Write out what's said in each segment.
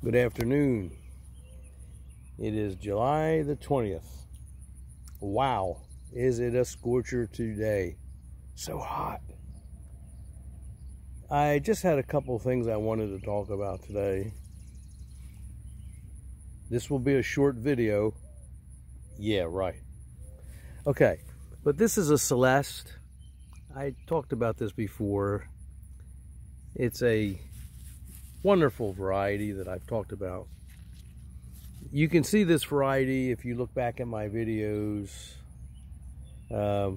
Good afternoon. It is July the 20th. Wow, is it a scorcher today? So hot. I just had a couple of things I wanted to talk about today. This will be a short video. Yeah, right. Okay, but this is a Celeste. I talked about this before. It's a wonderful variety that I've talked about. You can see this variety if you look back at my videos. I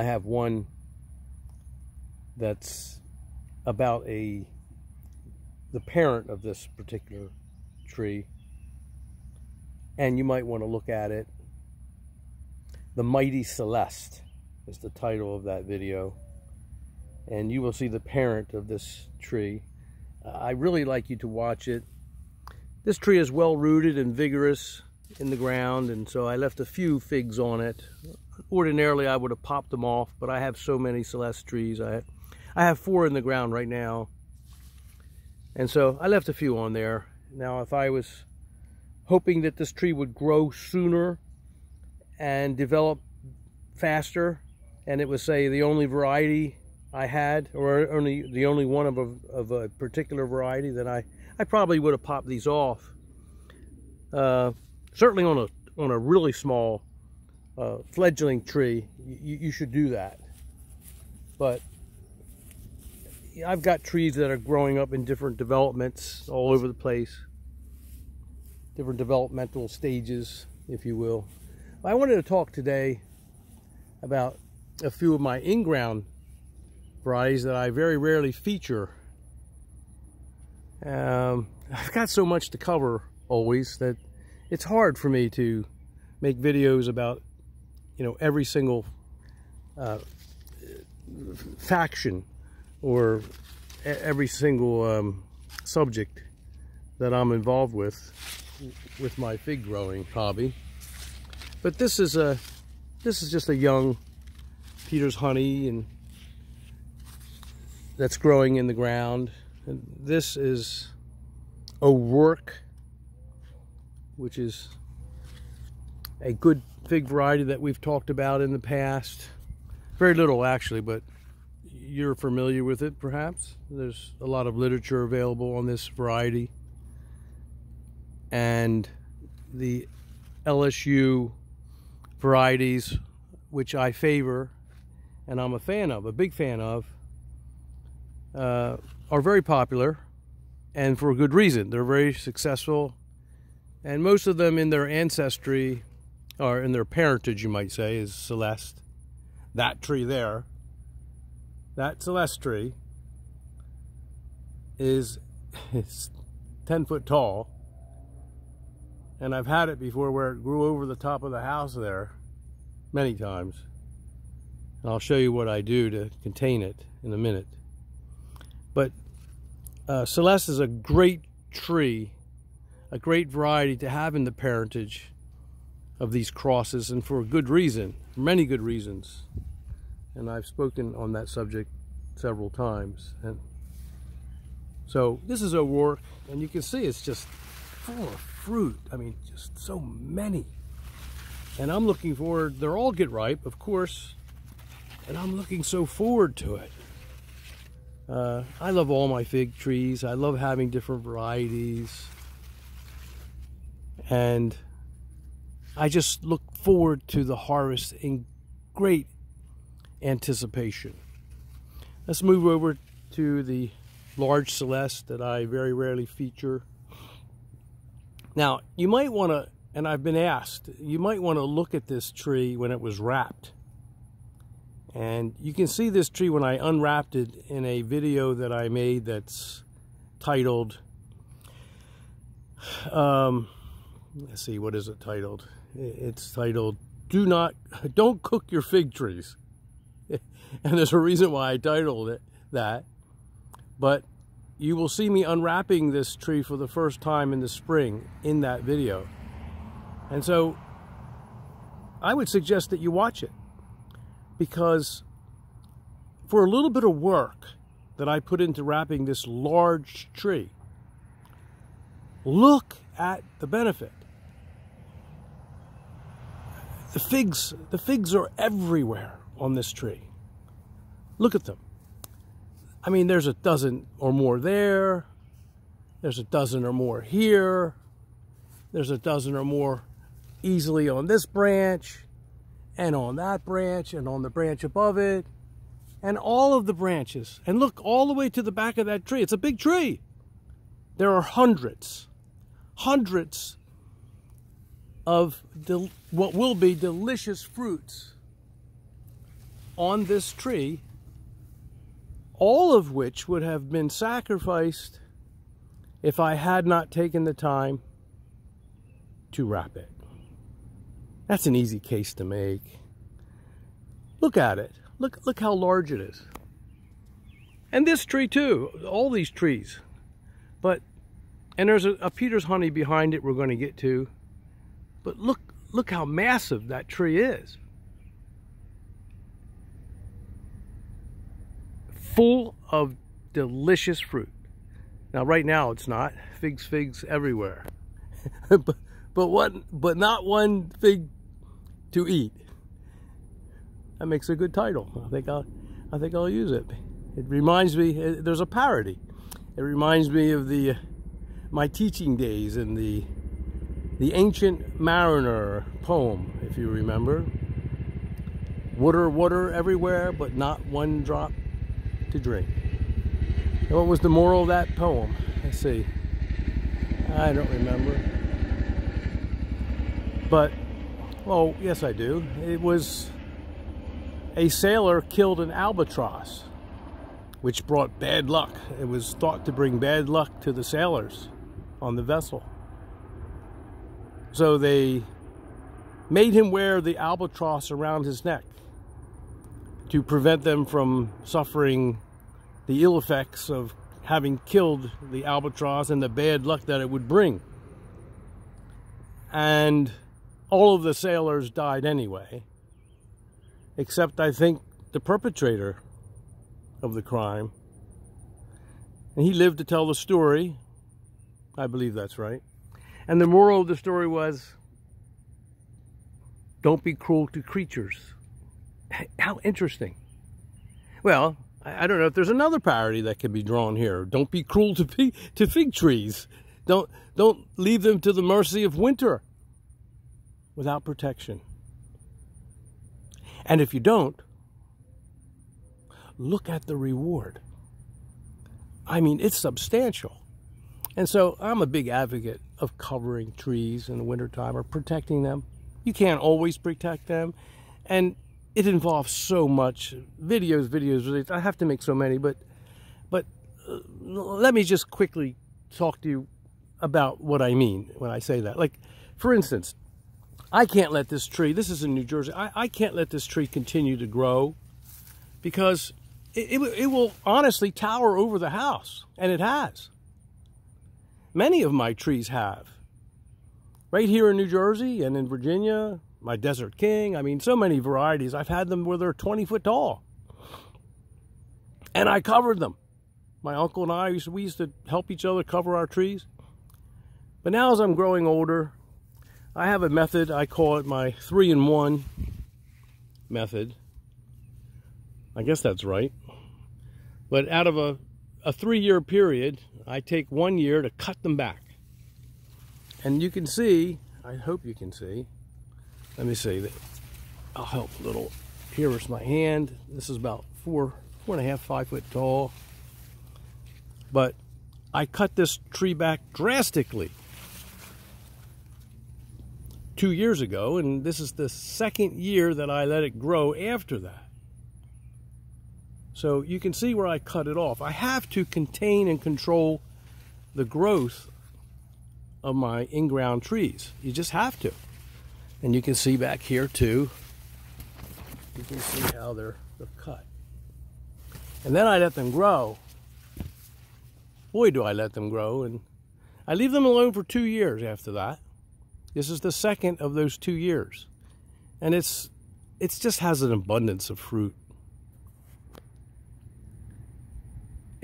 have one that's about the parent of this particular tree, and you might want to look at it. The Mighty Celeste is the title of that video, and you will see the parent of this tree. I really like you to watch it. This tree is well rooted and vigorous in the ground, and so I left a few figs on it. Ordinarily I would have popped them off, but I have so many Celeste trees. I have 4 in the ground right now, and so I left a few on there. Now, if I was hoping that this tree would grow sooner and develop faster, and it was, say, the only variety I had, or the only one of a particular variety, then I probably would have popped these off. Certainly on a really small fledgling tree, you should do that. But I've got trees that are growing up in different developments all over the place, different developmental stages, if you will. I wanted to talk today about a few of my in-ground varieties that I very rarely feature. I've got so much to cover always that it's hard for me to make videos about, you know, every single faction or every single subject that I'm involved with my fig growing hobby. But this is just a young Peter's honey, and that's growing in the ground. And this is O'Rourke, which is a good fig variety that we've talked about in the past. Very little actually, but you're familiar with it perhaps. There's a lot of literature available on this variety. And the LSU varieties, which I favor and I'm a fan of, a big fan of, are very popular, and for a good reason. They're very successful, and most of them in their ancestry, or in their parentage you might say, is Celeste. That tree there, that Celeste tree it's 10 foot tall, and I've had it before where it grew over the top of the house there many times, and I'll show you what I do to contain it in a minute. But Celeste is a great tree, a great variety to have in the parentage of these crosses, and for a good reason, many good reasons. And I've spoken on that subject several times. And so this is O'Rourke, and you can see it's just full of fruit. I mean, just so many. And I'm looking forward, they'll all get ripe, of course, and I'm looking so forward to it. I love all my fig trees. I love having different varieties, and I just look forward to the harvest in great anticipation. Let's move over to the large Celeste that I very rarely feature. Now, you might want to, and I've been asked, you might want to look at this tree when it was wrapped. And you can see this tree when I unwrapped it in a video that I made that's titled, let's see, what is it titled? It's titled, Don't Cook Your Fig Trees. And there's a reason why I titled it that. But you will see me unwrapping this tree for the first time in the spring in that video. And so I would suggest that you watch it, because for a little bit of work that I put into wrapping this large tree, Look at the benefit. The figs are everywhere on this tree. Look at them. I mean, there's a dozen or more there. There's a dozen or more here. There's a dozen or more easily on this branch, and on that branch, and on the branch above it, and all of the branches. And look all the way to the back of that tree. It's a big tree. There are hundreds of what will be delicious fruits on this tree, all of which would have been sacrificed if I had not taken the time to wrap it. That's an easy case to make. Look at it. Look how large it is. And this tree too, all these trees. And there's a Peter's honey behind it we're going to get to. But look how massive that tree is. Full of delicious fruit. Now right now it's not. Figs everywhere. but not one fig to eat. That makes a good title. I think I'll use it. It reminds me, there's a parody. It reminds me of my teaching days in the Ancient Mariner poem, if you remember. Water everywhere, but not one drop to drink. And what was the moral of that poem? Let's see. I don't remember. But, well, yes I do. It was a sailor killed an albatross, which brought bad luck. It was thought to bring bad luck to the sailors on the vessel. So they made him wear the albatross around his neck to prevent them from suffering the ill effects of having killed the albatross and the bad luck that it would bring. And all of the sailors died anyway, except I think the perpetrator of the crime. And he lived to tell the story. I believe that's right. And the moral of the story was, don't be cruel to creatures. How interesting. Well, I don't know if there's another parody that can be drawn here. Don't be cruel to fig trees. Don't leave them to the mercy of winter without protection. And if you don't, look at the reward. I mean, it's substantial. And so I'm a big advocate of covering trees in the wintertime or protecting them. You can't always protect them. And it involves so much. Videos. I have to make so many, but let me just quickly talk to you about what I mean when I say that. Like, for instance, I can't let this tree, this is in New Jersey, I can't let this tree continue to grow because it will honestly tower over the house, and it has. Many of my trees have. Right here in New Jersey and in Virginia, my Desert King, I mean, so many varieties. I've had them where they're 20 foot tall. And I covered them. My uncle and I, we used to help each other cover our trees. But now as I'm growing older, I have a method, I call it my 3-in-1 method. I guess that's right. But out of a 3-year period, I take 1 year to cut them back. And you can see, I hope you can see, let me see, I'll help a little. Here is my hand. This is about 4.5, 5 foot tall. But I cut this tree back drastically 2 years ago, and this is the 2nd year that I let it grow after that. So you can see where I cut it off. I have to contain and control the growth of my in-ground trees. You just have to. And you can see back here too, you can see how they're cut. And then I let them grow. Boy, do I let them grow. And I leave them alone for 2 years after that. This is the 2nd of those 2 years. And it just has an abundance of fruit.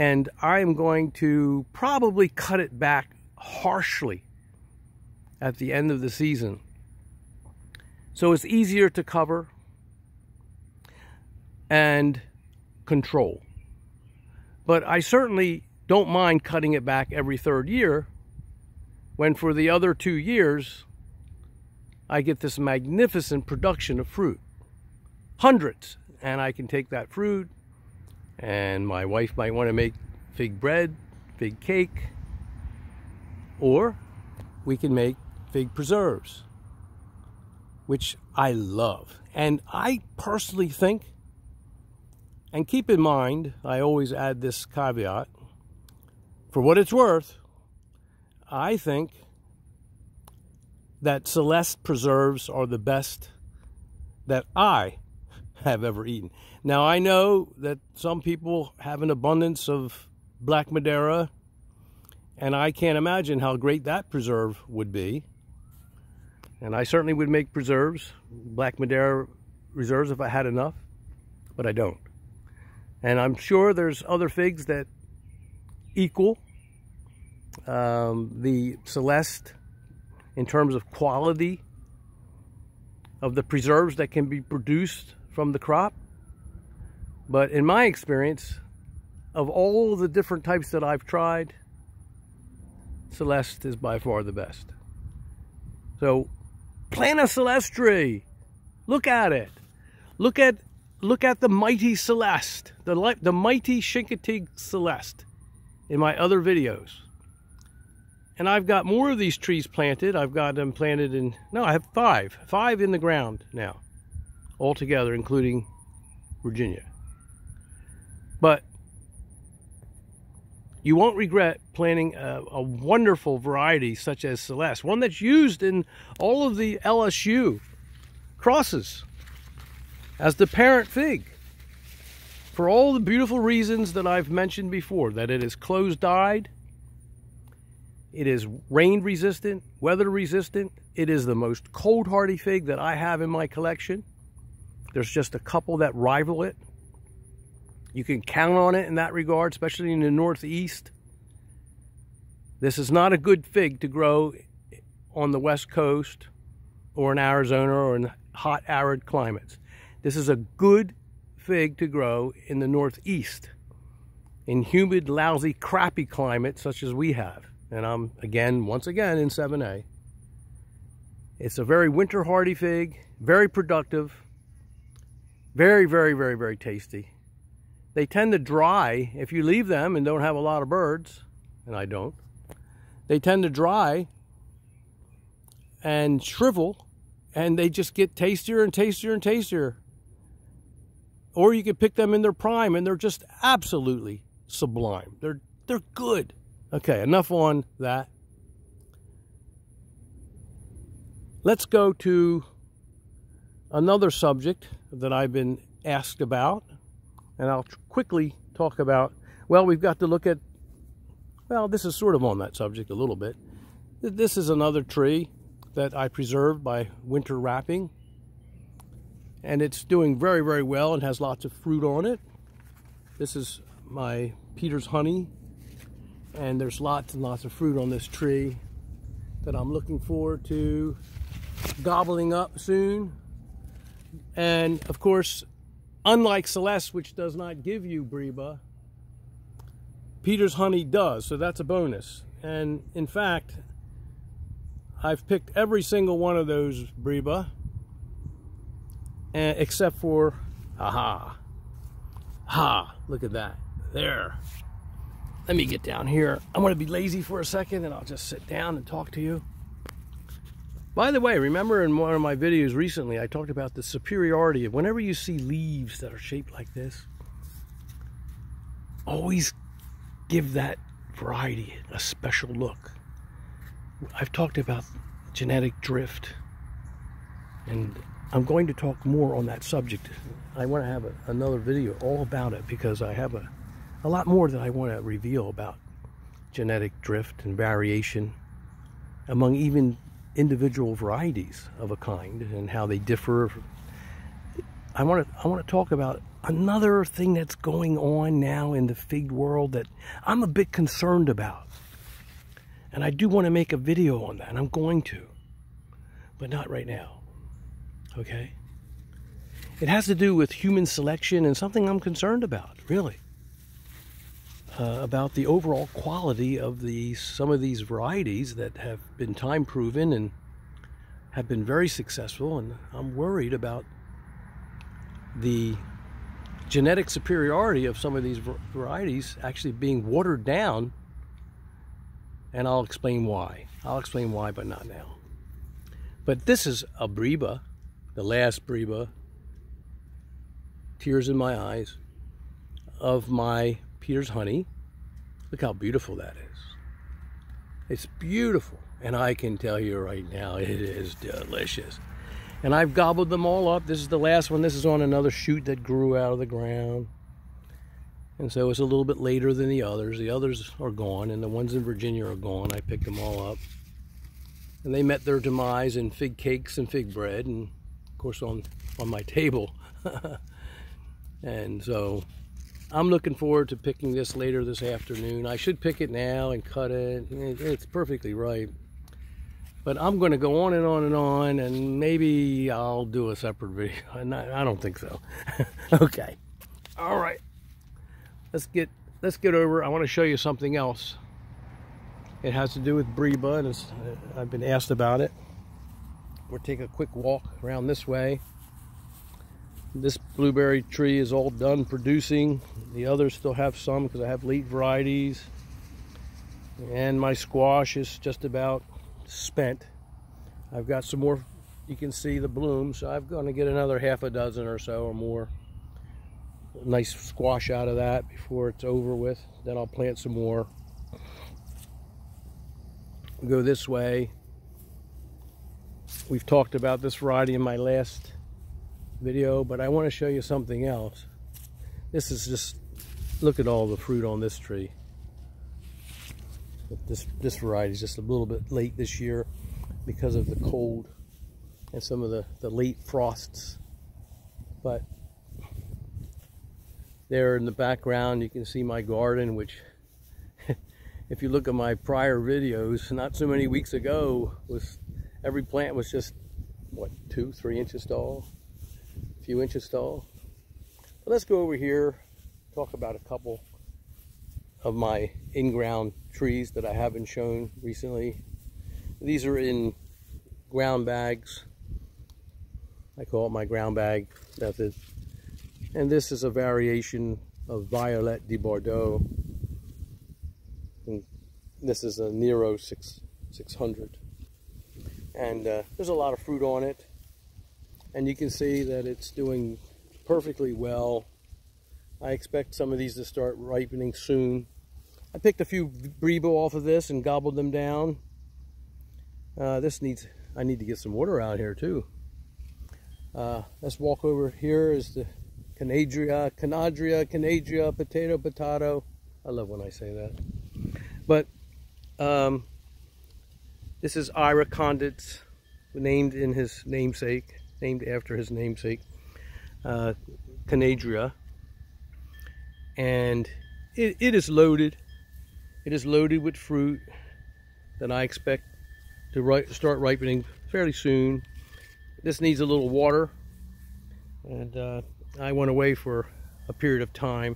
And I am going to probably cut it back harshly at the end of the season. So it's easier to cover and control. But I certainly don't mind cutting it back every third year, when for the other 2 years, I get this magnificent production of fruit. Hundreds. And I can take that fruit, and my wife might want to make fig bread, fig cake, or we can make fig preserves, which I love. And I personally think, and keep in mind, I always add this caveat, for what it's worth, I think that Celeste preserves are the best that I have ever eaten. Now, I know that some people have an abundance of black Madeira, and I can't imagine how great that preserve would be. And I certainly would make preserves, black Madeira reserves, if I had enough, but I don't. And I'm sure there's other figs that equal the Celeste in terms of quality of the preserves that can be produced from the crop. But in my experience, of all the different types that I've tried, Celeste is by far the best. So plant a Celeste tree. Look at it. Look at the mighty Celeste, the mighty Chincoteague Celeste in my other videos. And I've got more of these trees planted. I've got them planted in, no, I have five in the ground now, altogether, including Virginia. But you won't regret planting a wonderful variety such as Celeste, one that's used in all of the LSU crosses as the parent fig, for all the beautiful reasons that I've mentioned before, that it is closed-eyed, it is rain resistant, weather resistant, it is the most cold hardy fig that I have in my collection. There's just a couple that rival it. You can count on it in that regard, especially in the Northeast. This is not a good fig to grow on the West Coast or in Arizona or in hot, arid climates. This is a good fig to grow in the Northeast, in humid, lousy, crappy climates such as we have. And I'm, once again, in 7A. It's a very winter hardy fig, very productive, very, very, very, very tasty. They tend to dry if you leave them and don't have a lot of birds, and I don't. They tend to dry and shrivel, and they just get tastier and tastier and tastier. Or you can pick them in their prime, and they're just absolutely sublime. They're good. Okay, enough on that. Let's go to another subject that I've been asked about, and I'll quickly talk about, well, we've got to look at, well, this is sort of on that subject a little bit. This is another tree that I preserved by winter wrapping, and it's doing very, very well and has lots of fruit on it. This is my Peter's honey, and there's lots and lots of fruit on this tree that I'm looking forward to gobbling up soon. And of course, unlike Celeste, which does not give you Breba, Peter's honey does, so that's a bonus. And in fact, I've picked every single one of those Breba, except for, look at that, there. Let me get down here. I'm going to be lazy for a second, and I'll just sit down and talk to you. By the way, remember in one of my videos recently, I talked about the superiority of whenever you see leaves that are shaped like this, always give that variety a special look. I've talked about genetic drift, and I'm going to talk more on that subject. I want to have another video all about it, because I have a lot more that I want to reveal about genetic drift and variation among even individual varieties of a kind and how they differ. I want to talk about another thing that's going on now in the fig world that I'm a bit concerned about. And I do want to make a video on that, and I'm going to, but not right now, okay? It has to do with human selection and something I'm concerned about, really. About the overall quality of some of these varieties that have been time proven and have been very successful, and I'm worried about the genetic superiority of some of these varieties actually being watered down, and I'll explain why. I'll explain why, but not now. But this is a Breba, the last Breba, tears in my eyes, of my Peter's honey. Look how beautiful that is. It's beautiful, and I can tell you right now, it is delicious. And I've gobbled them all up. This is the last one. This is on another shoot that grew out of the ground. And so it's a little bit later than the others. The others are gone, and the ones in Virginia are gone. I picked them all up. And they met their demise in fig cakes and fig bread, and of course on my table. And so I'm looking forward to picking this later this afternoon. I should pick it now and cut it. It's perfectly ripe. But I'm going to go on and on and on, and maybe I'll do a separate video. I don't think so. Okay. All right. Let's get over. I want to show you something else. It has to do with Breba, and I've been asked about it. We'll take a quick walk around this way. This blueberry tree is all done producing. The others still have some because I have late varieties. And my squash is just about spent. I've got some more. You can see the blooms. So I'm going to get another half a dozen or so or more. Nice squash out of that before it's over with. Then I'll plant some more. Go this way. We've talked about this variety in my last video, but I want to show you something else. This is just, look at all the fruit on this tree. This variety is just a little bit late this year because of the cold and some of the late frosts. But there in the background you can see my garden, which if you look at my prior videos, not so many weeks ago, every plant was just, what, 2-3 inches tall? A few inches tall. But let's go over here, talk about a couple of my in-ground trees that I haven't shown recently. These are in ground bags. I call it my ground bag method. And this is a variation of Violet de Bordeaux. And this is a Nero 600. And there's a lot of fruit on it. And you can see that it's doing perfectly well. I expect some of these to start ripening soon. I picked a few Breba off of this and gobbled them down. I need to get some water out here too. Let's walk over here. Is the Canadria, potato. I love when I say that. But this is Ira Condit's, named after his namesake, Canadria. And it is loaded. It is loaded with fruit that I expect to start ripening fairly soon. This needs a little water, and I went away for a period of time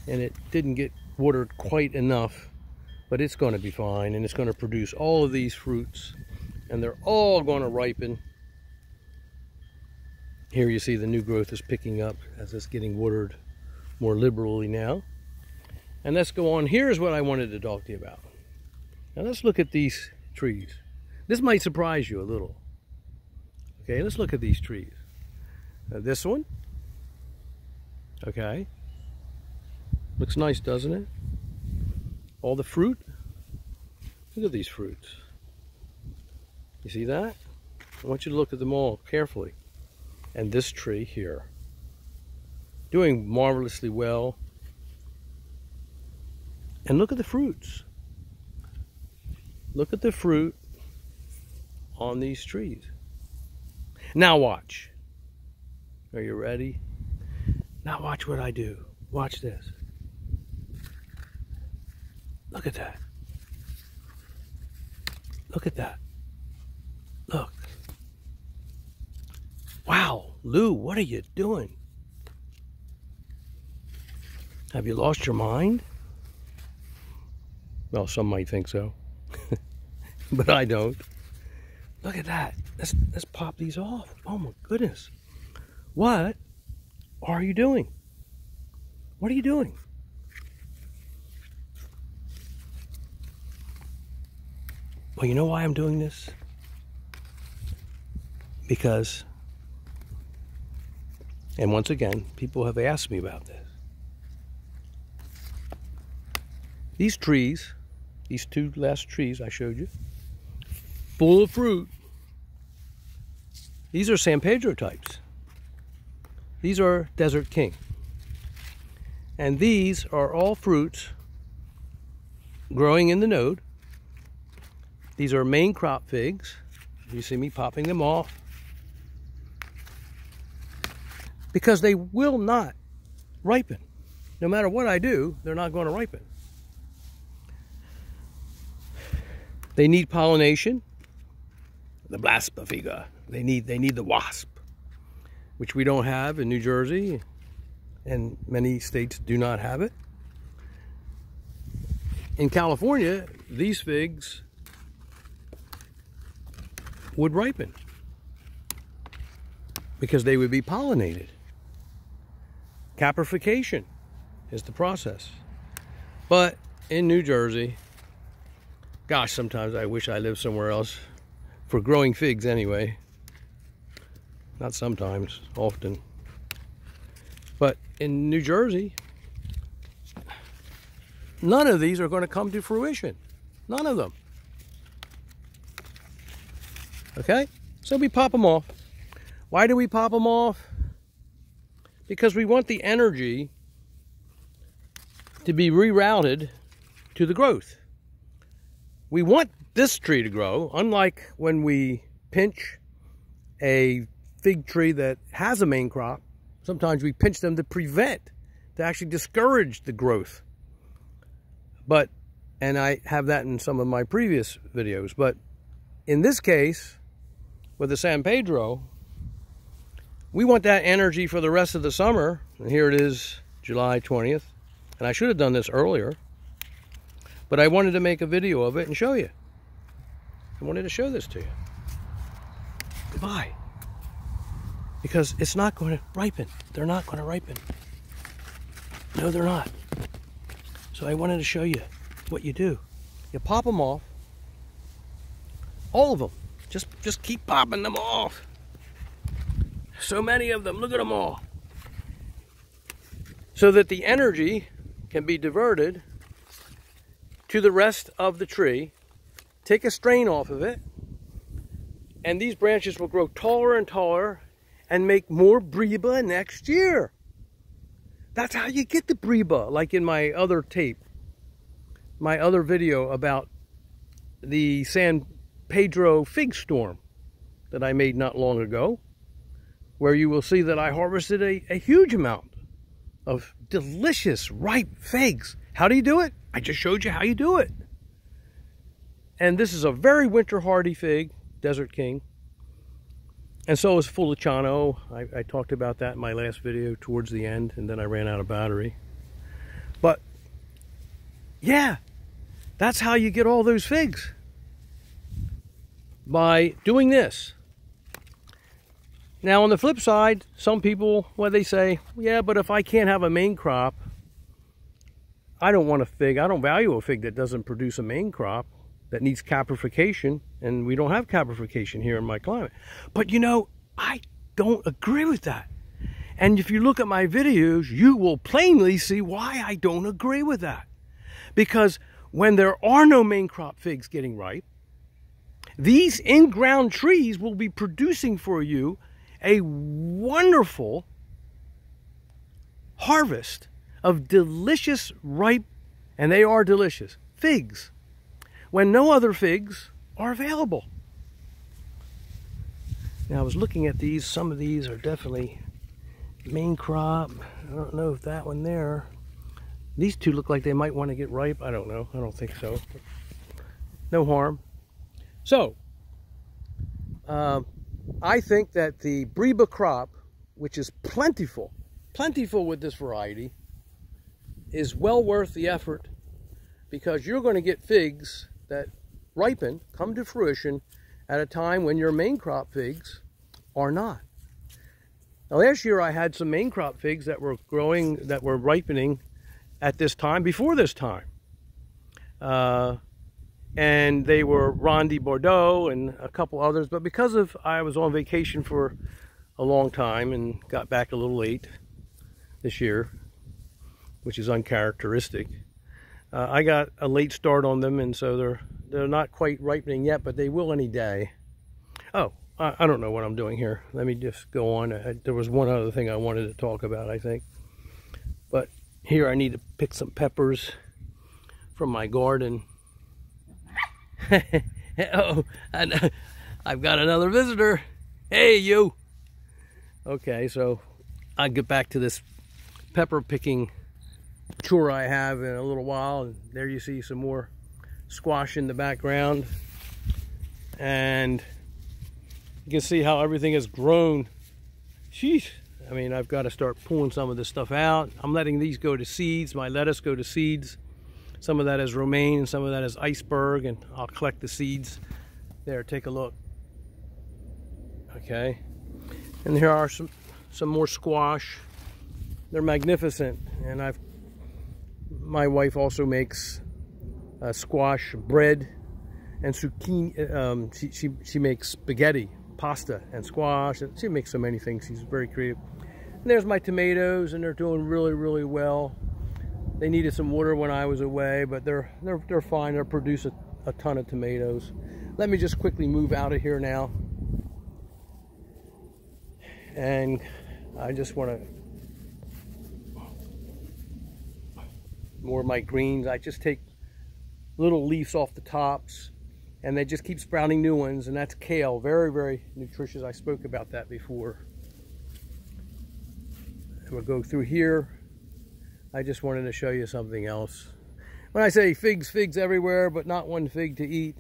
and it didn't get watered quite enough, but it's going to be fine, and it's going to produce all of these fruits, and they're all going to ripen. Here you see the new growth is picking up as it's getting watered more liberally now. And let's go on. Here's what I wanted to talk to you about. Now let's look at these trees. This might surprise you a little. Okay, let's look at these trees. This one. Okay. Looks nice, doesn't it? All the fruit. Look at these fruits. You see that? I want you to look at them all carefully. And this tree here, doing marvelously well. And look at the fruits. Look at the fruit on these trees. Now watch. Are you ready? Now watch what I do. Watch this. Look at that. Look at that. Look. Wow, Lou, what are you doing? Have you lost your mind? Well, some might think so, but I don't. Look at that. Let's pop these off. Oh my goodness. What are you doing? What are you doing? Well, you know why I'm doing this? Because, and once again, people have asked me about this. These trees, these two last trees I showed you, full of fruit. These are San Pedro types. These are Desert King. And these are all fruits growing in the node. These are main crop figs. You see me popping them off. Because they will not ripen. No matter what I do, they're not going to ripen. They need pollination. The Blaspa figa. They need the wasp, which we don't have in New Jersey, and many states do not have it. In California, these figs would ripen because they would be pollinated. Caprification is the process. But in New Jersey, gosh, sometimes I wish I lived somewhere else for growing figs anyway. Not sometimes, often. But in New Jersey, none of these are going to come to fruition. None of them. Okay? So we pop them off. Why do we pop them off? Because we want the energy to be rerouted to the growth. We want this tree to grow, unlike when we pinch a fig tree that has a main crop. Sometimes we pinch them to actually discourage the growth. But, and I have that in some of my previous videos, but in this case, with the San Pedro, we want that energy for the rest of the summer. And here it is, July 20th. And I should have done this earlier, but I wanted to make a video of it and show you. I wanted to show this to you. Goodbye. Because it's not going to ripen. They're not going to ripen. No, they're not. So I wanted to show you what you do. You pop them off. All of them. Just keep popping them off. So many of them. Look at them all. So that the energy can be diverted to the rest of the tree. Take a strain off of it. And these branches will grow taller and taller and make more breba next year. That's how you get the breba, like in my other tape, my other video about the San Pedro fig storm that I made not long ago, where you will see that I harvested a huge amount of delicious, ripe figs. How do you do it? I just showed you how you do it. And this is a very winter hardy fig, Desert King. And so is Fuliciano. I talked about that in my last video towards the end, and then I ran out of battery. But, yeah, that's how you get all those figs. By doing this. Now, on the flip side, some people, well, they say, yeah, but if I can't have a main crop, I don't want a fig. I don't value a fig that doesn't produce a main crop, that needs caprification, and we don't have caprification here in my climate. But you know, I don't agree with that. And if you look at my videos, you will plainly see why I don't agree with that. Because when there are no main crop figs getting ripe, these in-ground trees will be producing for you a wonderful harvest of delicious, ripe, and they are delicious, figs, when no other figs are available. Now, I was looking at these. Some of these are definitely main crop. I don't know if that one there. These two look like they might want to get ripe. I don't know. I don't think so. No harm. So, I think that the Breba crop, which is plentiful with this variety, is well worth the effort, because you're going to get figs that ripen, come to fruition, at a time when your main crop figs are not. Now, last year I had some main crop figs that were growing, that were ripening at this time, before this time. And they were Ronde Bordeaux and a couple others, but because of I was on vacation for a long time and got back a little late this year, which is uncharacteristic, I got a late start on them, and so they're not quite ripening yet, but they will any day. Oh, I don't know what I'm doing here. Let me just go on. There was one other thing I wanted to talk about, I think. But here I need to pick some peppers from my garden. Oh, and I've got another visitor. Hey, you. Okay, so I'll get back to this pepper picking chore I have in a little while. And there you see some more squash in the background. And you can see how everything has grown. Sheesh. I mean, I've got to start pulling some of this stuff out. I'm letting these go to seeds, my lettuce go to seeds. Some of that is romaine, some of that is iceberg, and I'll collect the seeds. There, take a look. Okay. And here are some more squash. They're magnificent. And my wife also makes squash bread and zucchini. She makes spaghetti, pasta, and squash. And she makes so many things. She's very creative. And there's my tomatoes, and they're doing really, really well. They needed some water when I was away, but they're fine. They'll produce a ton of tomatoes. Let me just quickly move out of here now. And I just want to more of my greens. I just take little leaves off the tops, and they just keep sprouting new ones, and that's kale. Very, very nutritious. I spoke about that before. And we'll go through here. I just wanted to show you something else. When I say figs everywhere, but not one fig to eat,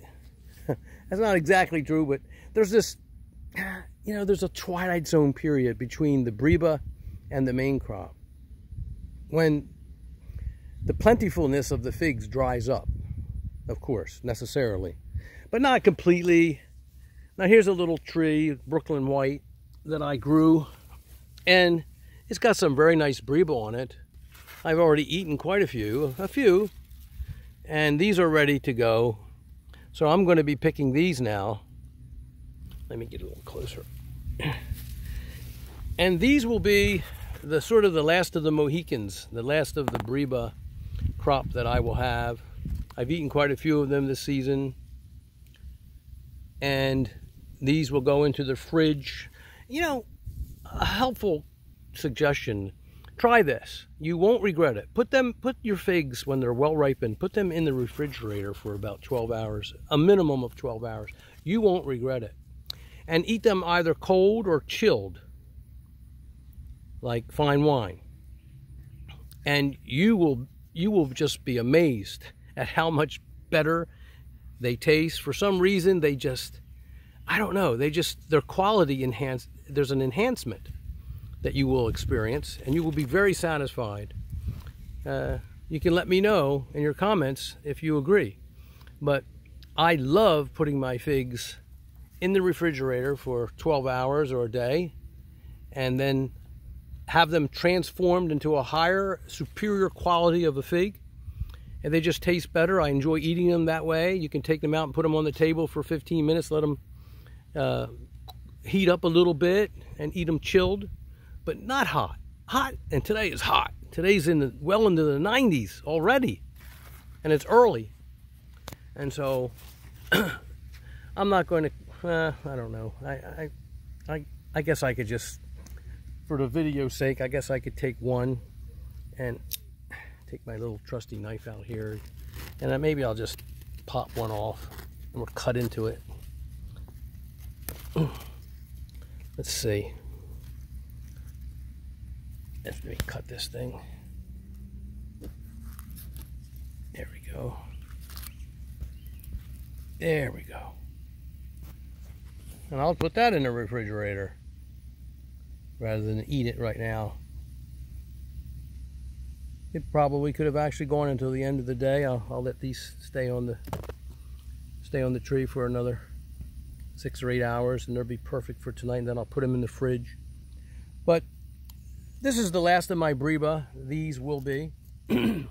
that's not exactly true, but there's this, you know, there's a twilight zone period between the Breba and the main crop, when the plentifulness of the figs dries up, of course, necessarily, but not completely. Now here's a little tree, Brooklyn White, that I grew, and it's got some very nice Breba on it. I've already eaten quite a few, and these are ready to go. So I'm going to be picking these now. Let me get a little closer. And these will be the sort of the last of the Mohicans, the last of the Breba crop that I will have. I've eaten quite a few of them this season. And these will go into the fridge. You know, a helpful suggestion. Try this. You won't regret it. Put your figs, when they're well ripened, put them in the refrigerator for about 12 hours, a minimum of 12 hours. You won't regret it. And eat them either cold or chilled, like fine wine. And you will just be amazed at how much better they taste. For some reason, they just, I don't know, their quality enhanced. There's an enhancement that you will experience, and you will be very satisfied. You can let me know in your comments if you agree. But I love putting my figs in the refrigerator for 12 hours or a day, and then have them transformed into a higher, superior quality of a fig. And they just taste better. I enjoy eating them that way. You can take them out and put them on the table for 15 minutes, let them heat up a little bit, and eat them chilled. But not hot. Hot, and today is hot. Today's well into the 90s already, and it's early. And so I'm not going to. I don't know. I guess I could just, for the video's sake, I guess I could take one and take my little trusty knife out here, and then maybe I'll just pop one off and we'll cut into it. Let's see. Let me cut this thing. There we go. There we go. And I'll put that in the refrigerator rather than eat it right now. It probably could have actually gone until the end of the day. I'll let these stay on the tree for another 6 or 8 hours, and they'll be perfect for tonight. And then I'll put them in the fridge. But this is the last of my Breba. These will be. And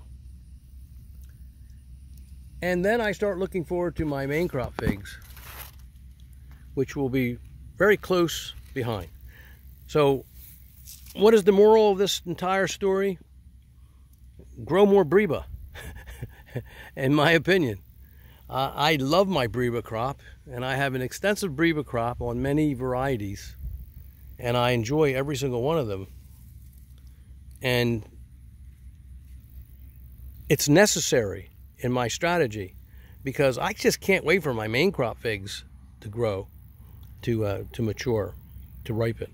then I start looking forward to my main crop figs, which will be very close behind. So what is the moral of this entire story? Grow more Breba, in my opinion. I love my Breba crop, and I have an extensive Breba crop on many varieties, and I enjoy every single one of them. And it's necessary in my strategy, because I just can't wait for my main crop figs to grow, to mature, to ripen.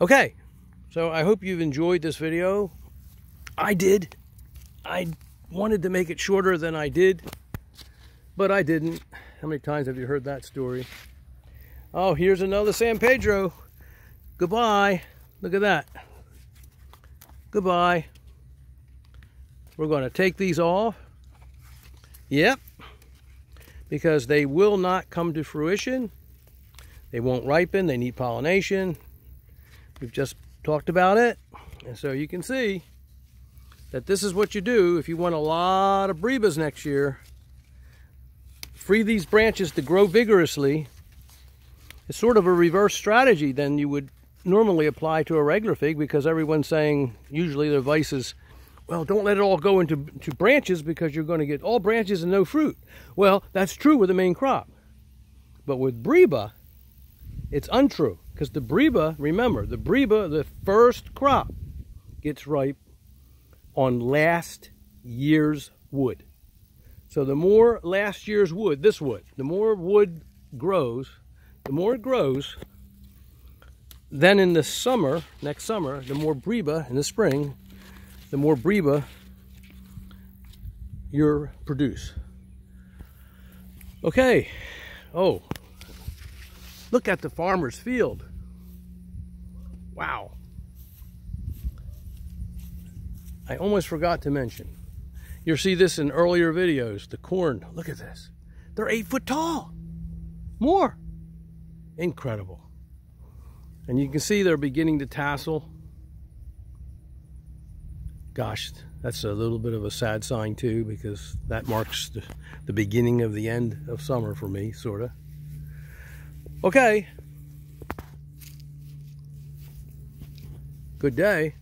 Okay, so I hope you've enjoyed this video. I did. I wanted to make it shorter than I did, but I didn't. How many times have you heard that story? Oh, here's another San Pedro. Goodbye. Look at that. Goodbye. We're going to take these off. Yep. Because they will not come to fruition. They won't ripen. They need pollination. We've just talked about it. And so you can see that this is what you do if you want a lot of Brebas next year. Free these branches to grow vigorously. It's sort of a reverse strategy than you would normally apply to a regular fig, because everyone's saying, usually the advice is, well, don't let it all go into branches, because you're going to get all branches and no fruit. Well, that's true with the main crop. But with Breba, it's untrue, because the Breba, remember, the Breba, the first crop, gets ripe on last year's wood. So the more last year's wood, this wood, the more wood grows, the more it grows, then in the summer, next summer, the more Breba, in the spring, the more Breba you'll produce. Okay. Oh, look at the farmer's field. Wow. I almost forgot to mention, you'll see this in earlier videos, the corn. Look at this. They're 8 foot tall. More. Incredible. And you can see they're beginning to tassel. Gosh, that's a little bit of a sad sign too, because that marks the beginning of the end of summer for me, sort of. Okay. Good day.